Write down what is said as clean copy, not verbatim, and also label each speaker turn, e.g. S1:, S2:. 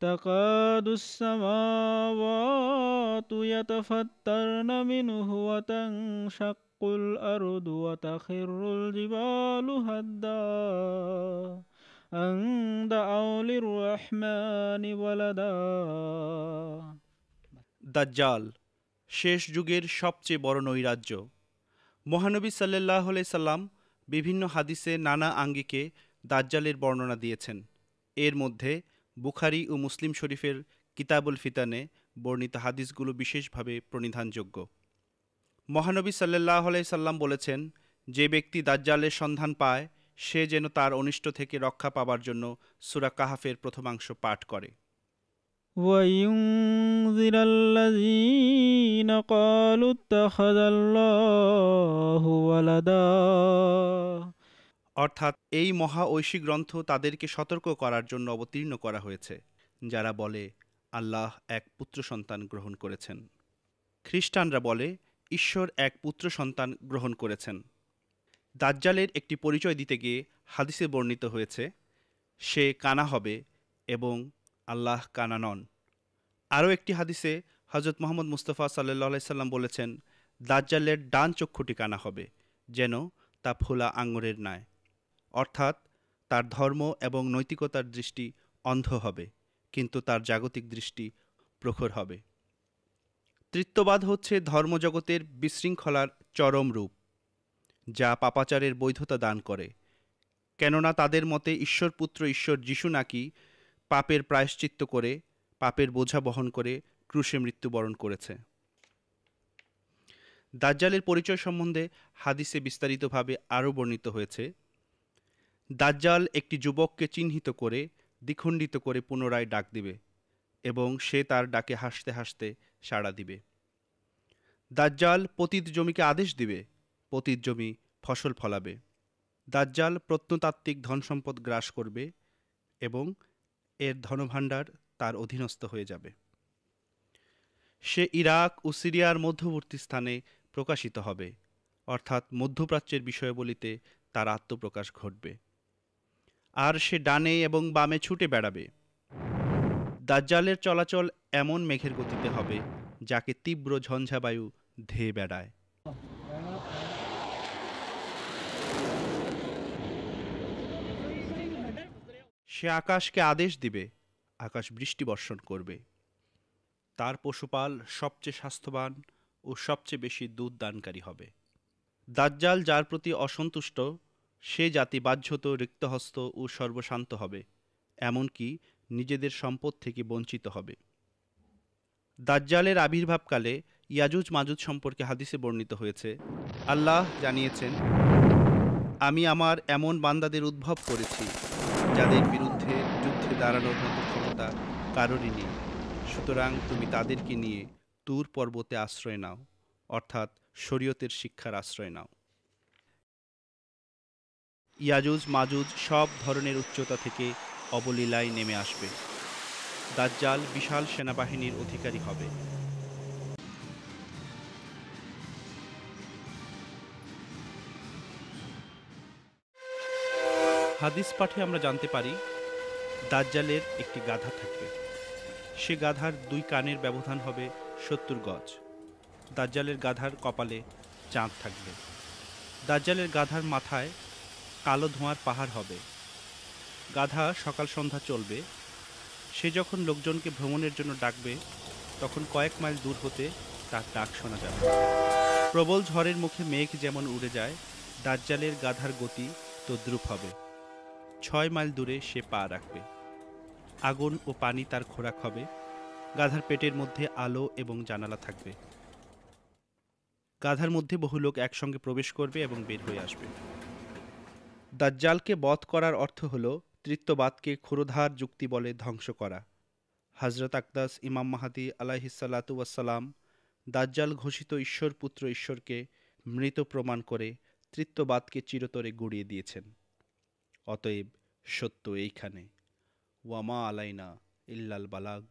S1: তাকাদু السماوات يتفطرن منه وتنشق الأرض وتخر الجبال هدا أن دعوا للرحمن ولدا।
S2: দাজ্জাল শেষ যুগের সবচেয়ে বড় নৈরাজ্য। মহানবী সাল্লাল্লাহু আলাইহি সাল্লাম বিভিন্ন হাদিসে নানা আঙ্গিকে দাজ্জালের বর্ণনা দিয়েছেন। এর মধ্যে বুখারী ও মুসলিম শরীফের কিতাবুল ফিতানে বর্ণিত হাদিসগুলো বিশেষভাবে প্রণিধানযোগ্য। মহানবী সাল্লাল্লাহু আলাইহি সাল্লাম বলেছেন, যে ব্যক্তি দাজ্জালের সন্ধান পায় সে যেন তার অনিষ্ট থেকে রক্ষা পাবার জন্য সূরা কাহফের প্রথমাংশ পাঠ করে।
S1: وينذر الذين قالوا اتخذ الله ولدا।
S2: অর্থাৎ এই মহা ঐশী গ্রন্থ তাদেরকে সতর্ক করার জন্য অবতীর্ণ করা হয়েছে যারা বলে আল্লাহ এক পুত্র সন্তান গ্রহণ করেছেন। খ্রিস্টানরা বলে ঈশ্বর এক পুত্র সন্তান গ্রহণ করেছেন। দাজ্জালের একটি পরিচয় দিতে গিয়ে হাদিসে বর্ণিত হয়েছে, সে কানা হবে এবং আল্লাহ কানা নন। আরও একটি হাদিসে হজরত মুহাম্মদ মুস্তাফা সাল্লাল্লাহু আলাইহি সাল্লাম বলেছেন, দাজ্জালের ডান চক্ষুটি কানা হবে, যেন তা ফোলা আঙুরের ন্যায়। অর্থাৎ তার ধর্ম এবং নৈতিকতার দৃষ্টি অন্ধ হবে, কিন্তু তার জাগতিক দৃষ্টি প্রখর হবে। তৃত্ববাদ হচ্ছে ধর্মজগতের বিশৃঙ্খলার চরম রূপ, যা পাপাচারের বৈধতা দান করে। কেননা তাদের মতে ঈশ্বরপুত্র ঈশ্বর যিশু নাকি পাপের প্রায়শ্চিত্ত করে, পাপের বোঝা বহন করে ক্রুশে মৃত্যুবরণ করেছে। দাজ্জালের পরিচয় সম্বন্ধে হাদিসে বিস্তারিতভাবে আরও বর্ণিত হয়েছে, দাজ্জাল একটি যুবককে চিহ্নিত করে দ্বিখণ্ডিত করে পুনরায় ডাক দিবে এবং সে তার ডাকে হাসতে হাসতে সাড়া দিবে। দাজ্জাল পতিত জমিকে আদেশ দিবে, পতিত জমি ফসল ফলাবে। দাজ্জাল প্রত্নতাত্ত্বিক ধনসম্পদ গ্রাস করবে এবং এর ধনভাণ্ডার তার অধীনস্থ হয়ে যাবে। সে ইরাক ও সিরিয়ার মধ্যবর্তী স্থানে প্রকাশিত হবে, অর্থাৎ মধ্যপ্রাচ্যের বিষয়াবলিতে তার আত্মপ্রকাশ ঘটবে। আর সে ডানে এবং বামে ছুটে বেড়াবে। দাজ্জালের চলাচল এমন মেঘের গতিতে হবে যাকে তীব্র ঝঞ্ঝাবায়ু ধেয়ে বেড়ায়। সে আকাশকে আদেশ দিবে, আকাশ বৃষ্টি বর্ষণ করবে। তার পশুপাল সবচেয়ে স্বাস্থ্যবান ও সবচেয়ে বেশি দুধ দানকারী হবে। দাজ্জাল যার প্রতি অসন্তুষ্ট সে জাতি বাহ্যত রিক্তহস্ত ও সর্বশান্ত হবে, এমনকি নিজেদের সম্পদ থেকে বঞ্চিত হবে। দাজ্জালের আবির্ভাবকালে ইয়াজুজ মাজুজ সম্পর্কে হাদিসে বর্ণিত হয়েছে, আল্লাহ জানিয়েছেন, আমি আমার এমন বান্দাদের উদ্ভব করেছি যাদের বিরুদ্ধে যুদ্ধে দাঁড়ানোর মতো ক্ষমতা কারোরই নেই। সুতরাং তুমি তাদেরকে নিয়ে তুর পর্বতে আশ্রয় নাও, অর্থাৎ শরীয়তের শিক্ষার আশ্রয় নাও। ইয়াজুজ মাজুজ সব ধরনের উচ্চতা থেকে অবলীলায় নেমে আসবে। দাজ্জাল বিশাল সেনাবাহিনীর অধিকারী হবে। হাদিস পাঠে আমরা জানতে পারি, দাজ্জালের একটি গাধা থাকবে। সে গাধার দুই কানের ব্যবধান হবে 70 গজ। দাজ্জালের গাধার কপালে চাঁদ থাকবে। দাজ্জালের গাধার মাথায় কালো ধোঁয়ার পাহাড় হবে। গাধা সকাল সন্ধ্যা চলবে। সে যখন লোকজনকে ভ্রমণের জন্য ডাকবে, তখন কয়েক মাইল দূর হতে তার ডাক শোনা যাবে। প্রবল ঝড়ের মুখে মেঘ যেমন উড়ে যায়, দাজ্জালের গাধার গতি তদ্রূপ হবে। 6 মাইল দূরে সে পা রাখবে। আগুন ও পানি তার খোরাক হবে। গাধার পেটের মধ্যে আলো এবং জানালা থাকবে। গাধার মধ্যে বহু লোক একসঙ্গে প্রবেশ করবে এবং বের হয়ে আসবে। দাজ্জালকে বধ করার অর্থ হল তৃত্ববাদকে ক্ষুরধার যুক্তি বলে ধ্বংস করা। হযরত আকদাস ইমাম মাহদী আলাইহিসসালাতু ওয়াসসালাম দাজ্জাল ঘোষিত ঈশ্বর পুত্র ঈশ্বরকে মৃত প্রমাণ করে তৃত্ববাদকে চিরতরে গুড়িয়ে দিয়েছেন। অতএব সত্য এইখানে, ওয়ামা আলাইনা ইল্লাল বালাগ।